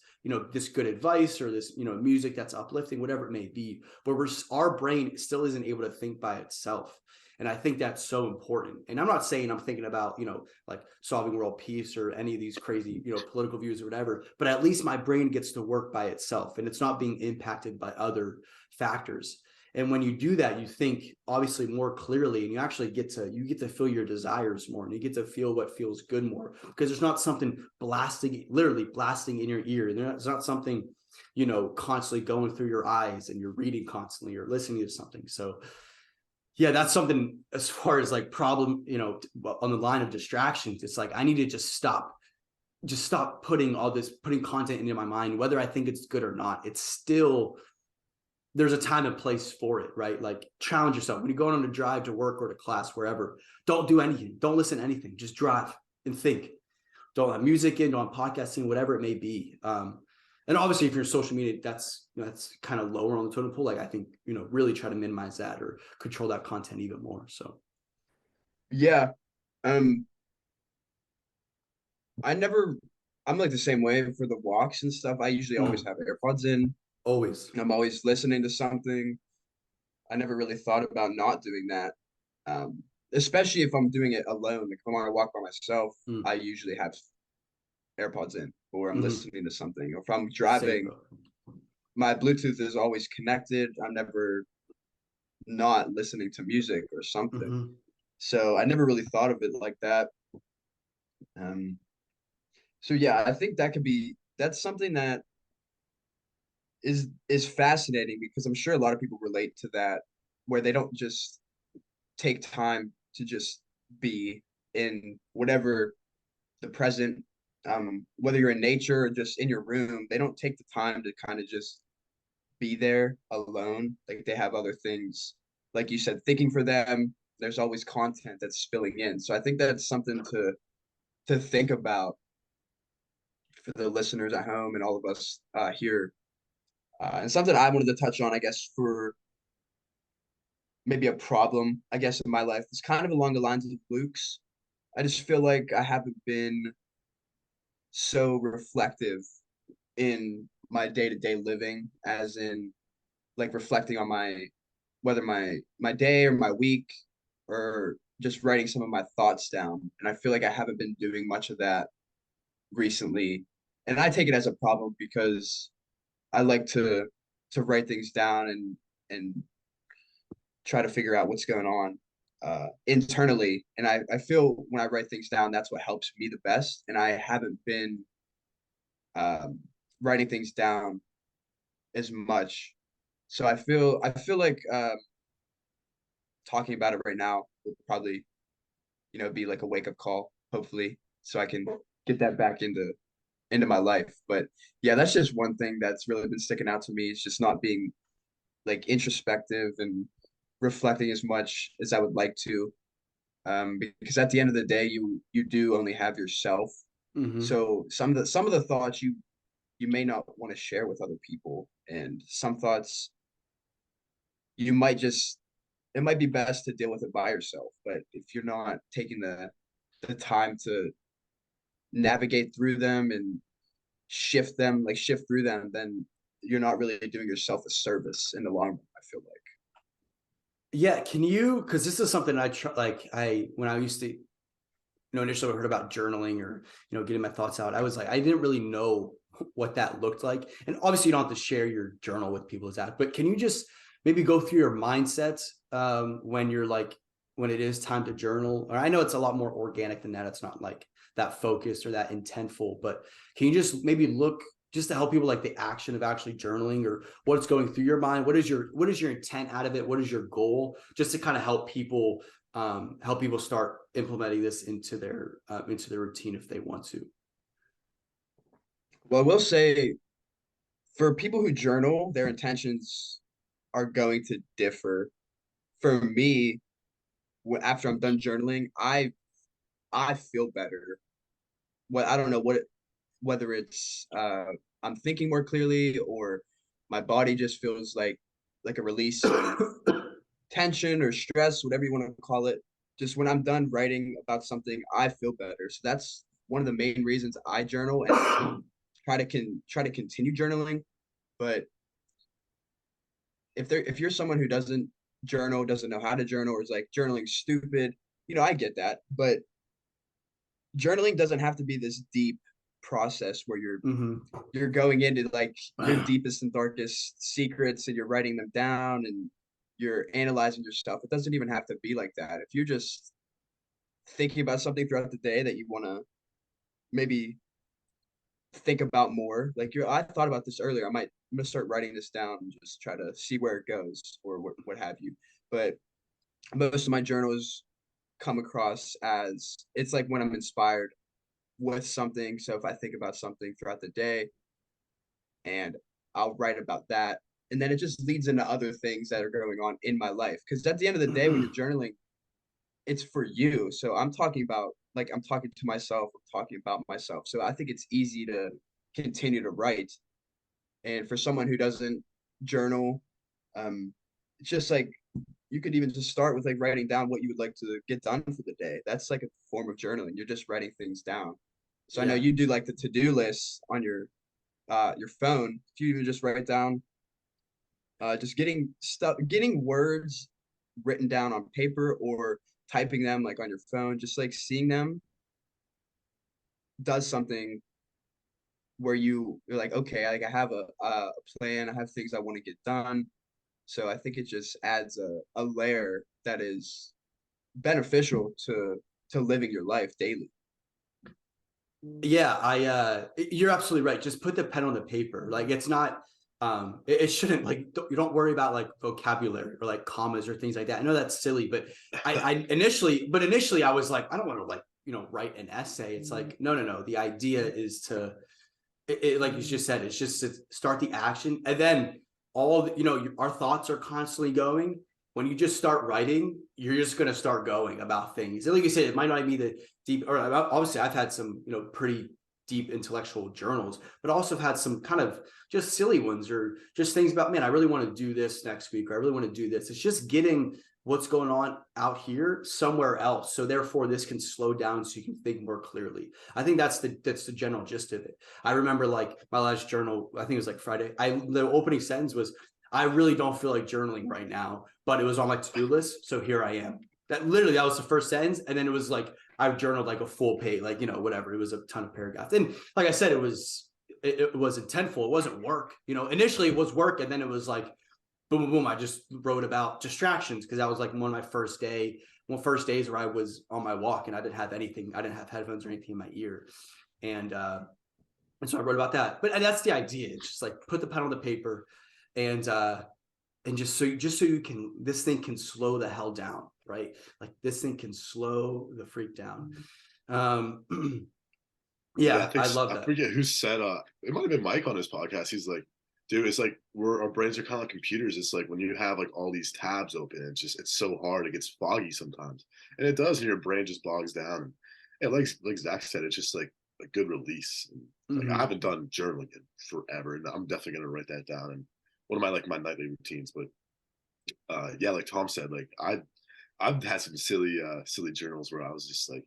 this good advice or this, music that's uplifting, whatever it may be, but our brain still isn't able to think by itself. And I think that's so important. And I'm not saying I'm thinking about, like solving world peace or any of these crazy, political views or whatever, but at least my brain gets to work by itself and it's not being impacted by other factors. And when you do that, you think obviously more clearly, and you actually get to feel your desires more, and you get to feel what feels good more, because there's not something literally blasting in your ear. There's not something, constantly going through your eyes, and you're reading constantly or listening to something. So yeah, that's something as far as like problem, on the line of distractions. It's like, I need to just stop putting content into my mind, whether I think it's good or not. It's still, there's a time and place for it, right? Like challenge yourself. When you're going on a drive to work or to class, wherever, don't do anything. Don't listen to anything. Just drive and think. Don't have music in, don't have podcasting, whatever it may be. And obviously if you're social media, that's kind of lower on the totem pole. Like I think, really try to minimize that or control that content even more. So. Yeah. I'm like the same way for the walks and stuff. I usually always have AirPods in. Always. I'm always listening to something. I never really thought about not doing that. Especially if I'm doing it alone. Like if I'm on a walk by myself, I usually have AirPods in, or I'm listening to something. Or if I'm driving, my Bluetooth is always connected. I'm never not listening to music or something. So I never really thought of it like that. So yeah, I think that's something that is fascinating, because I'm sure a lot of people relate to that, where they don't just take time to just be in whatever the present, whether you're in nature or just in your room, they don't take the time to kind of just be there alone. Like they have other things, like you said, thinking for them. There's always content that's spilling in. So I think that's something to think about for the listeners at home and all of us here. And something I wanted to touch on, I guess, for maybe a problem, I guess, in my life is kind of along the lines of Luke's. I just feel like I haven't been so reflective in my day-to-day living, as in like reflecting on whether my day or my week, or just writing some of my thoughts down. And I feel like I haven't been doing much of that recently. And I take it as a problem, because I like to write things down and try to figure out what's going on internally. And I feel when I write things down, that's what helps me the best. And I haven't been writing things down as much. So I feel like talking about it right now will probably, be like a wake up call, hopefully, so I can get that back into my life. But yeah, that's just one thing that's really been sticking out to me. Is just not being like introspective and reflecting as much as I would like to. Because at the end of the day, you do only have yourself. Hmm. So some of the thoughts you may not want to share with other people, and some thoughts you might just it might be best to deal with it by yourself. But if you're not taking the time to navigate through them and shift through them, then you're not really doing yourself a service in the long run, I feel like. Yeah, can you, because this is something I try, like when I used to, initially heard about journaling or, getting my thoughts out, I was like, I didn't really know what that looked like. And obviously you don't have to share your journal with people as that, but can you just maybe go through your mindsets when you're like, when it is time to journal? Or I know it's a lot more organic than that. It's not like that focused or that intentful, but can you just maybe look just to help people like the action of actually journaling or what's going through your mind? What is your intent out of it? What is your goal? Just to kind of help people start implementing this into their routine if they want to. Well, I will say for people who journal, their intentions are going to differ. For me, after I'm done journaling, I feel better. I don't know whether it's I'm thinking more clearly, or my body just feels like a release of tension or stress, whatever you want to call it. Just when I'm done writing about something, I feel better. So that's one of the main reasons I journal and try to continue journaling. But if you're someone who doesn't journal, doesn't know how to journal, or is like journaling stupid, I get that. But journaling doesn't have to be this deep process where Hmm. you're going into like your deepest and darkest secrets and you're writing them down and you're analyzing your stuff. It doesn't even have to be like that. If you're just thinking about something throughout the day that you want to maybe think about more, like I thought about this earlier. I'm gonna start writing this down and just try to see where it goes or what have you. But most of my journals come across as it's like when I'm inspired with something. So if I think about something throughout the day and I'll write about that. And then it just leads into other things that are going on in my life. Because at the end of the day, when you're journaling, it's for you. So I'm talking to myself, I'm talking about myself. So I think it's easy to continue to write. And for someone who doesn't journal, it's just like you could even just start with like writing down what you would like to get done for the day. That's like a form of journaling. You're just writing things down. So I know Yeah. you do like the to-do list on your phone. If you even just write down just getting words written down on paper or typing them like on your phone, just like seeing them does something where you're like, okay, like I have a plan, I have things I want to get done. So I think it just adds a layer that is beneficial to living your life daily. Yeah, you're absolutely right. Just put the pen on the paper. Like it's not it shouldn't like you don't worry about like vocabulary or like commas or things like that. I know that's silly, but I initially I was like, I don't want to like, write an essay. It's like, no. The idea is to like you just said, it's just to start the action. And then our thoughts are constantly going. When you just start writing, you're just going to start going about things. And like you said, it might not be the deep, or obviously I've had some, pretty deep intellectual journals, but also have had some kind of just silly ones or just things about, man, I really want to do this next week, or I really want to do this. It's just getting what's going on out here somewhere else. So therefore this can slow down so you can think more clearly. I think that's the general gist of it. I remember like my last journal, I think it was like Friday. The opening sentence was, I really don't feel like journaling right now, but it was on my to-do list. So here I am. That was the first sentence. And then it was like, I've journaled like a full page, like, whatever. It was a ton of paragraphs. And like I said, it was intentful. It wasn't work. Initially it was work. And then it was like, boom, boom, boom. I just wrote about distractions because that was like one of my first days where I was on my walk and I didn't have anything. I didn't have headphones or anything in my ear. And so I wrote about that. But that's the idea. It's just like put the pen on the paper and and just so you can, this thing can slow the hell down, right? Like this thing can slow the freak down. Yeah, Yeah, I love I that. forget who said it might have been Mike on his podcast. He's like, dude, it's like our brains are kind of like computers. It's like when you have like all these tabs open, it's so hard, it gets foggy sometimes. And it does, and your brain just bogs down. And like Zach said, it's just like a good release. And like I Mm-hmm. haven't done journaling in forever, and I'm definitely gonna write that down and one of my nightly routines. But yeah, like Tom said, like I've had some silly journals where I was just like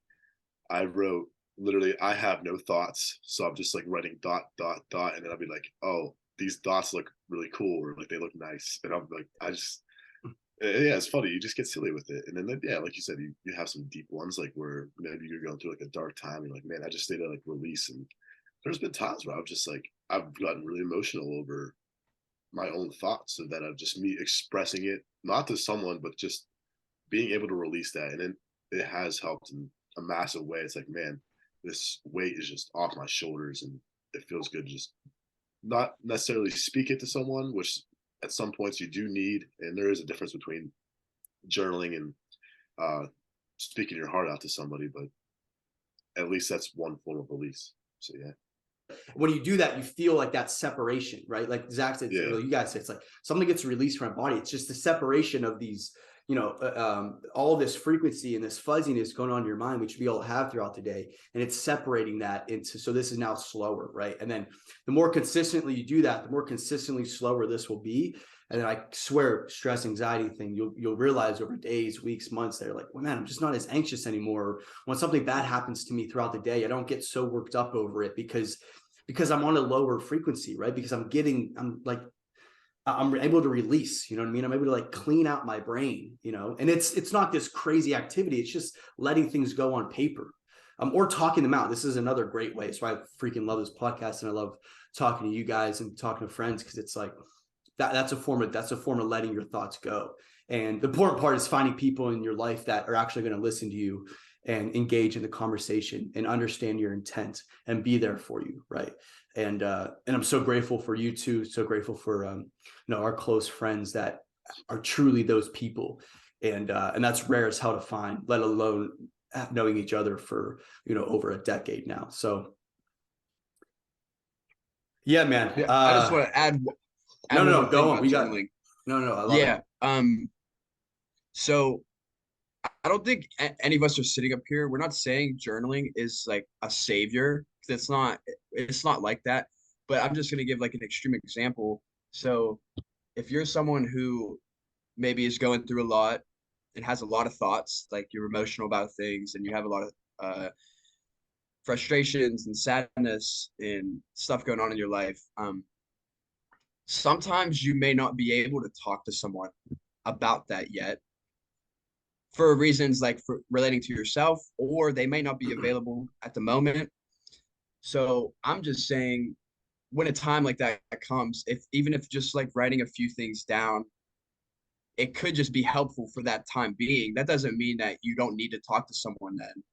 I wrote literally I have no thoughts, so I'm just like writing dot dot dot, and then I'll be like, oh, these dots look really cool, or like they look nice, and I'm like, I just yeah, it's funny. You just get silly with it, and then yeah, like you said, you have some deep ones like where maybe you're going through like a dark time. You're like, man, I just need to like release, and there's been times where I've just like I've gotten really emotional over my own thoughts, so that I've just me expressing it not to someone, but just being able to release that, and then it has helped in a massive way. It's like, man, this weight is just off my shoulders, and it feels good to just not necessarily speak it to someone, which at some points you do need, and there is a difference between journaling and speaking your heart out to somebody, but at least that's one form of release. So yeah. When you do that, you feel like that separation, right? Like Zach said, Yeah. you guys said, it's like something gets released from my body. It's just the separation of these, all this frequency and this fuzziness going on in your mind, which we all have throughout the day. And it's separating that into, so this is now slower, right? And then the more consistently you do that, the more consistently slower this will be. And then I swear, stress, anxiety thing, you'll realize over days, weeks, months, they're like, well, man, I'm just not as anxious anymore. When something bad happens to me throughout the day, I don't get so worked up over it because I'm on a lower frequency, right? Because I'm able to release, you know what I mean? I'm able to like clean out my brain, and it's not this crazy activity. It's just letting things go on paper, or talking them out. This is another great way. So I freaking love this podcast, and I love talking to you guys and talking to friends, because it's like that's a form of letting your thoughts go. And the important part is finding people in your life that are actually going to listen to you and engage in the conversation and understand your intent and be there for you, right? And I'm so grateful for you too. So grateful for our close friends that are truly those people, and that's rare as hell to find, let alone knowing each other for over a decade now. So yeah, man. Yeah, I just want to add one No, more thing go on. about We got journaling. no. I love it. Yeah. So I don't think any of us are sitting up here. We're not saying journaling is like a savior. It's not like that. But I'm just gonna give like an extreme example. So if you're someone who maybe is going through a lot and has a lot of thoughts, like you're emotional about things and you have a lot of frustrations and sadness and stuff going on in your life, sometimes you may not be able to talk to someone about that yet for reasons like for relating to yourself, or they may not be available at the moment. So I'm just saying, when a time like that comes, if even if just like writing a few things down, it could just be helpful for that time being. That doesn't mean that you don't need to talk to someone then,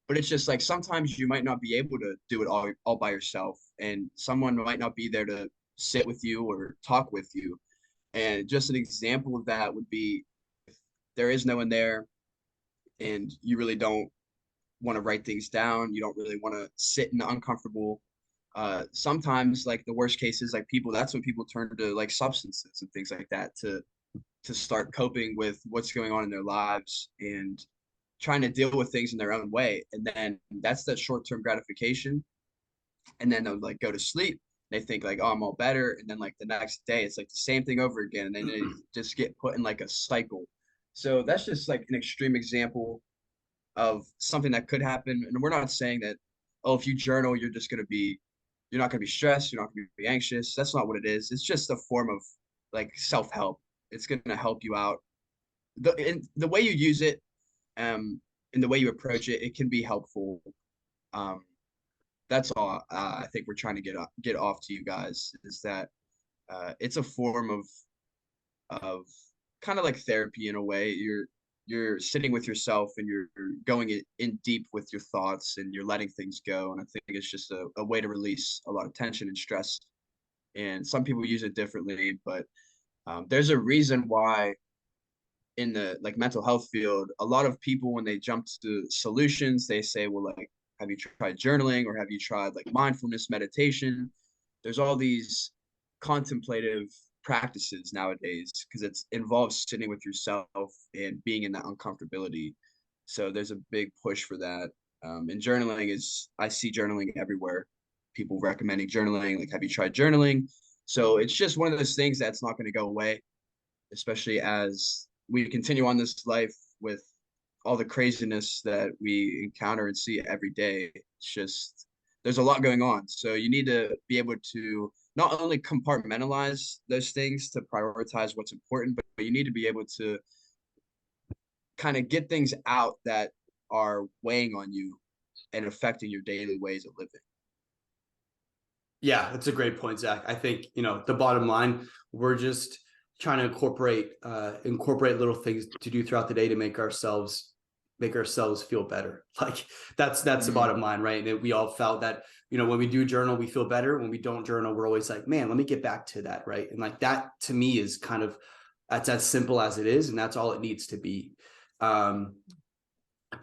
but it's just like sometimes you might not be able to do it all by yourself, and someone might not be there to sit with you or talk with you. And just an example of that would be, if there is no one there and you really don't want to write things down, you don't really want to sit in the uncomfortable, sometimes like the worst cases, like people, that's when people turn to like substances and things like that to start coping with what's going on in their lives and trying to deal with things in their own way. And then that's that short-term gratification, and then they'll like go to sleep, they think like, oh, I'm all better, and then like the next day it's like the same thing over again, and then they just get put in like a cycle. So that's just like an extreme example of something that could happen. And we're not saying that, oh, if you journal, you're not going to be stressed, you're not going to be anxious. That's not what it is. It's just a form of like self-help. It's going to help you out. The way you use it, and the way you approach it, it can be helpful. Um, that's all I think we're trying to get off to you guys, is that it's a form of kind of like therapy in a way. You're sitting with yourself and you're going in deep with your thoughts and you're letting things go. And I think it's just a way to release a lot of tension and stress. And some people use it differently, but There's a reason why in the like mental health field, a lot of people when they jump to solutions, they say, well, like, have you tried journaling or have you tried like mindfulness meditation? There's all these contemplative practices nowadays because it involves sitting with yourself and being in that uncomfortability. So there's a big push for that. And journaling is, I see journaling everywhere. People recommending journaling, like, have you tried journaling? So it's just one of those things that's not going to go away, especially as we continue on this life with all the craziness that we encounter and see every day. It's just, there's a lot going on. So you need to be able to not only compartmentalize those things to prioritize what's important, but you need to be able to kind of get things out that are weighing on you and affecting your daily ways of living. Yeah, that's a great point, Zach. I think, the bottom line, we're just trying to incorporate little things to do throughout the day to make ourselves feel better. Like that's the bottom line, right? And we all felt that, when we do journal, we feel better. When we don't journal, we're always like, man, let me get back to that, right? And like that to me is kind of, that's as simple as it is, and that's all it needs to be. But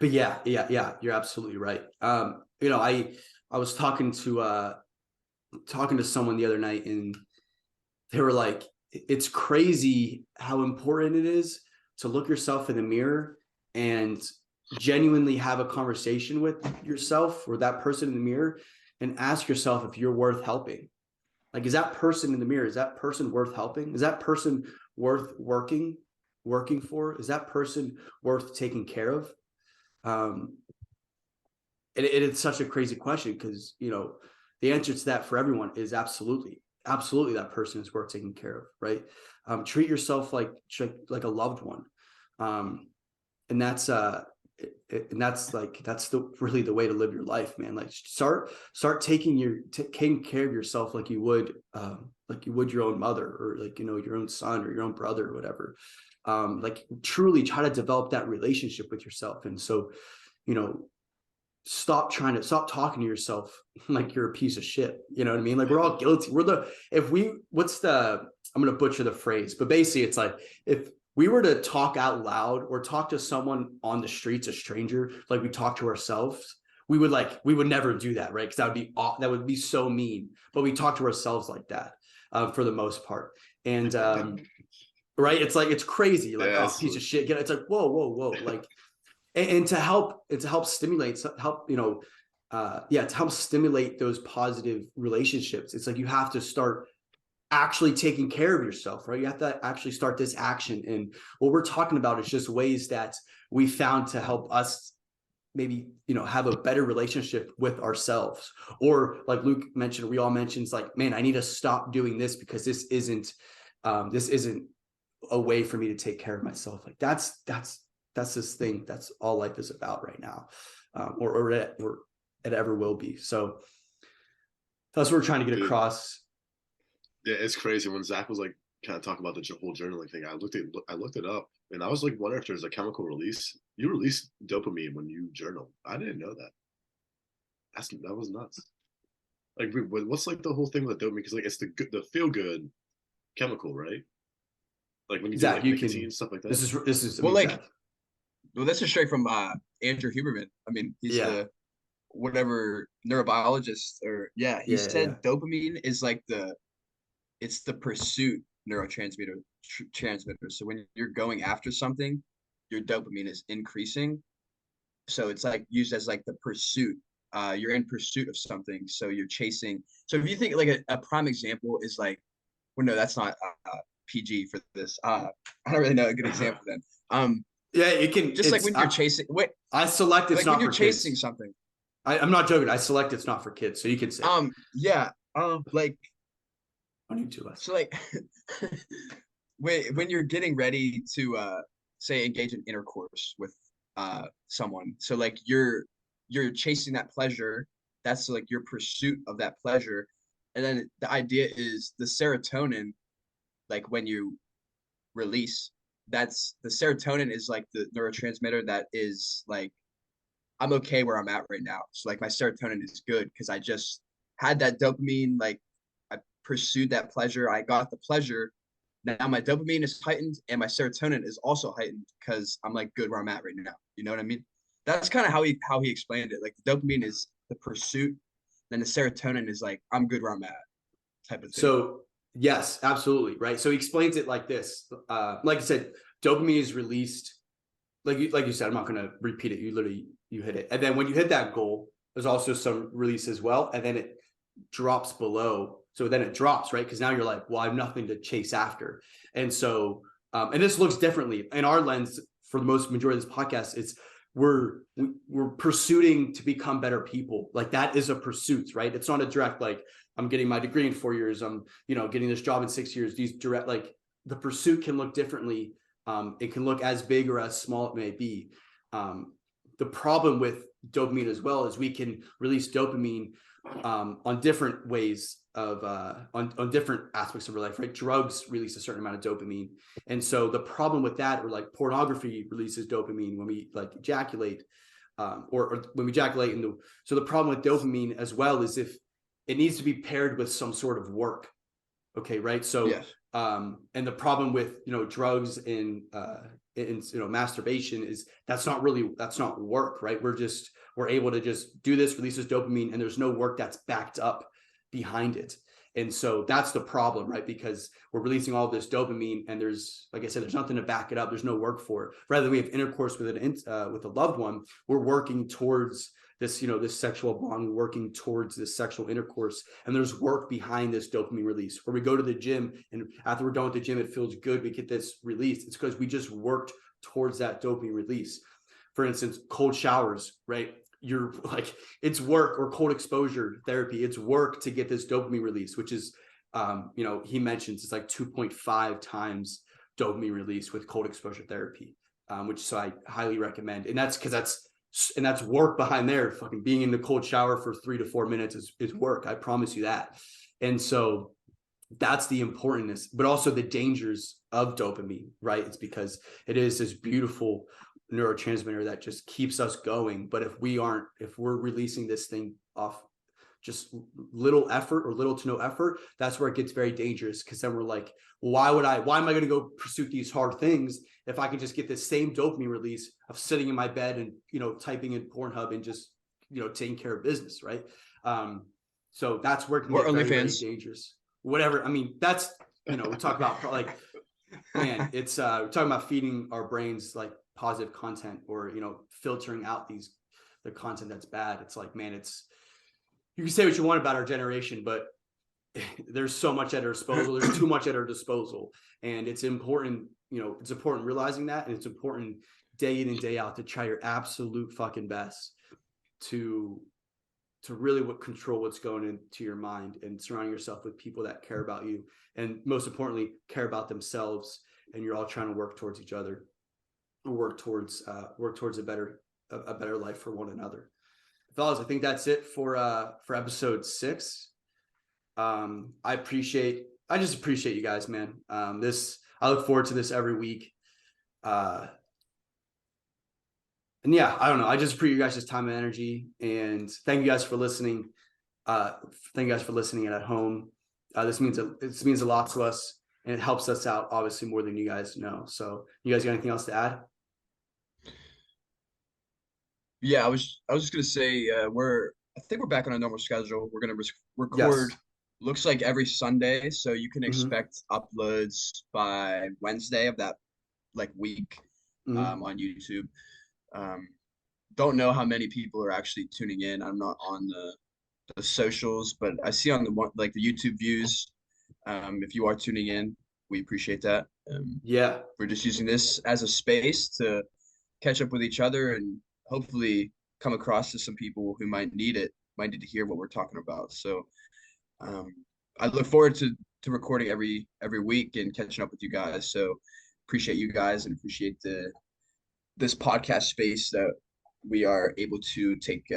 yeah, you're absolutely right. I was talking to someone the other night, and they were like, it's crazy how important it is to look yourself in the mirror and genuinely have a conversation with yourself or that person in the mirror and ask yourself if you're worth helping. Like, is that person in the mirror, is that person worth helping? Is that person worth working for? Is that person worth taking care of? It's such a crazy question because, the answer to that for everyone is absolutely that person is worth taking care of, right? Treat yourself like a loved one. And that's really the way to live your life, man. Like start taking care of yourself like you would your own mother, or like, your own son or your own brother or whatever. Like truly try to develop that relationship with yourself. And so, stop talking to yourself like you're a piece of shit. You know what I mean? Like we're all guilty. I'm going to butcher the phrase, but basically it's like, if we were to talk out loud or talk to someone on the streets, a stranger, like we talk to ourselves, we would never do that, right? Because that would be so mean. But we talk to ourselves like that for the most part. And right, it's like, it's crazy, like, oh, piece of shit. It's like, whoa, like, and to help stimulate those positive relationships, it's like you have to start actually taking care of yourself, right? You have to actually start this action. And what we're talking about is just ways that we found to help us maybe, have a better relationship with ourselves. Or like Luke mentioned, we all mentioned, like, man, I need to stop doing this because this isn't a way for me to take care of myself. Like that's this thing. That's all life is about right now, or it ever will be. So that's what we're trying to get across. Yeah, it's crazy when Zach was like kind of talking about the whole journaling thing. I looked it up, and I was like wondering if there's a chemical release. You release dopamine when you journal. I didn't know that. That was nuts. Like, what's like the whole thing with dopamine? Because like it's the feel good chemical, right? Like when you do Zach, like you nicotine can. stuff like that. This is Well, like, Zach. well, this is straight from Andrew Huberman. I mean, he's the whatever neurobiologist, or he said dopamine is like it's the pursuit transmitter. So when you're going after something, your dopamine is increasing. So it's like used as like the pursuit. You're in pursuit of something, so you're chasing. So if you think like a prime example is like, well, no, that's not PG for this. I don't really know a good example then. Yeah, it can just like when you're chasing. Wait, I select it's like not when you're for chasing kids. something. I'm not joking. I select it's not for kids, so you can say. Like on YouTube. So like when you're getting ready to say engage in intercourse with someone, so like you're chasing that pleasure, that's like your pursuit of that pleasure. And then the idea is the serotonin, like when you release, that's the serotonin is like the neurotransmitter that is like, I'm okay where I'm at right now. So like my serotonin is good because I just had that dopamine, like I pursued that pleasure. I got the pleasure. now my dopamine is heightened and my serotonin is also heightened because I'm like good where I'm at right now. You know what I mean? That's kind of how he explained it. Like the dopamine is the pursuit, then the serotonin is like I'm good where I'm at type of thing. So yes, absolutely. Right. So he explains it like this. Like I said, dopamine is released. Like you said, I'm not going to repeat it. You hit it. And then when you hit that goal, there's also some release as well. And then it drops below. So then it drops, right? Because now you're like, well, I have nothing to chase after. And so, and this looks differently in our lens for the most majority of this podcast. It's we're pursuing to become better people. Like that is a pursuit, right? It's not a direct, like I'm getting my degree in 4 years. I'm, getting this job in 6 years. These direct, like the pursuit can look differently. It can look as big or as small it may be. The problem with dopamine as well is we can release dopamine on different ways of on different aspects of our life, right? Drugs release a certain amount of dopamine, and so the problem with that, or like pornography releases dopamine when we like ejaculate, or when we ejaculate. So the problem with dopamine as well is if it needs to be paired with some sort of work. Okay, right. So Yes. and the problem with drugs and masturbation is that's not work, right? We're able to just do this, releases dopamine, and there's no work that's backed up behind it. And so that's the problem, right? Because we're releasing all this dopamine, and there's, like I said, there's nothing to back it up. There's no work for it. Rather than we have intercourse with a loved one, we're working towards this, this sexual bond, working towards this sexual intercourse. And there's work behind this dopamine release. Where we go to the gym, and after we're done with the gym, it feels good. We get this release. It's because we just worked towards that dopamine release. For instance, cold showers, right? You're like, it's work, or cold exposure therapy. It's work to get this dopamine release, which is, he mentions it's like 2.5 times dopamine release with cold exposure therapy, which so I highly recommend. And that's because that's work behind there. Fucking being in the cold shower for 3 to 4 minutes is work. I promise you that. And so that's the importance, but also the dangers of dopamine, right? It's because it is this beautiful neurotransmitter that just keeps us going. But if we're releasing this thing off just little effort or little to no effort, that's where it gets very dangerous. Because then we're like, why am I going to go pursue these hard things if I can just get this same dopamine release of sitting in my bed and typing in Pornhub and just taking care of business, right? So that's where it can get very, very dangerous. Whatever. I mean, that's we talk about like, man, it's we're talking about feeding our brains like positive content, or filtering out the content that's bad. It's like, man, you can say what you want about our generation, but there's so much at our disposal. There's too much at our disposal. And it's important, it's important realizing that. And it's important day in and day out to try your absolute fucking best to really control what's going into your mind, and surround yourself with people that care about you, and most importantly, care about themselves. And you're all trying to work towards each other, work towards a better life for one another. Fellas, I think that's it for episode 6. I just appreciate you guys, man. I look forward to this every week. And yeah, I don't know. I just appreciate you guys' time and energy, and thank you guys for listening. Thank you guys for listening at home. This means a lot to us, and it helps us out obviously more than you guys know. So, you guys got anything else to add? Yeah, I was just gonna say I think we're back on a normal schedule. We're gonna record. Yes. Looks like every Sunday, so you can Mm-hmm. expect uploads by Wednesday of that like week on YouTube. Don't know how many people are actually tuning in. I'm not on the socials, but I see on the one like the YouTube views. If you are tuning in, we appreciate that. Yeah. We're just using this as a space to catch up with each other and hopefully come across to some people who might need to hear what we're talking about. So I look forward to recording every week and catching up with you guys. So appreciate you guys and appreciate this podcast space that we are able to take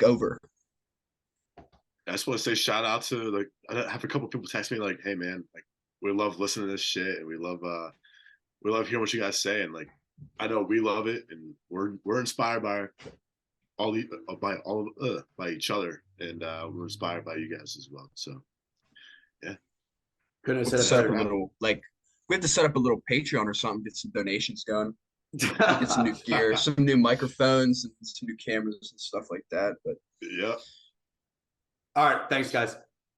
over. I just want to say shout out to like I have a couple people text me like, hey man, like we love listening to this shit, and we love hearing what you guys say, and like I know we love it, and we're inspired by by each other, and we're inspired by you guys as well. So yeah. Couldn't have We have said to it set up a better. little we have to set up a little Patreon or something, get some donations going, get some new gear, some new microphones, and some new cameras and stuff like that. But Yeah. All right, thanks, guys.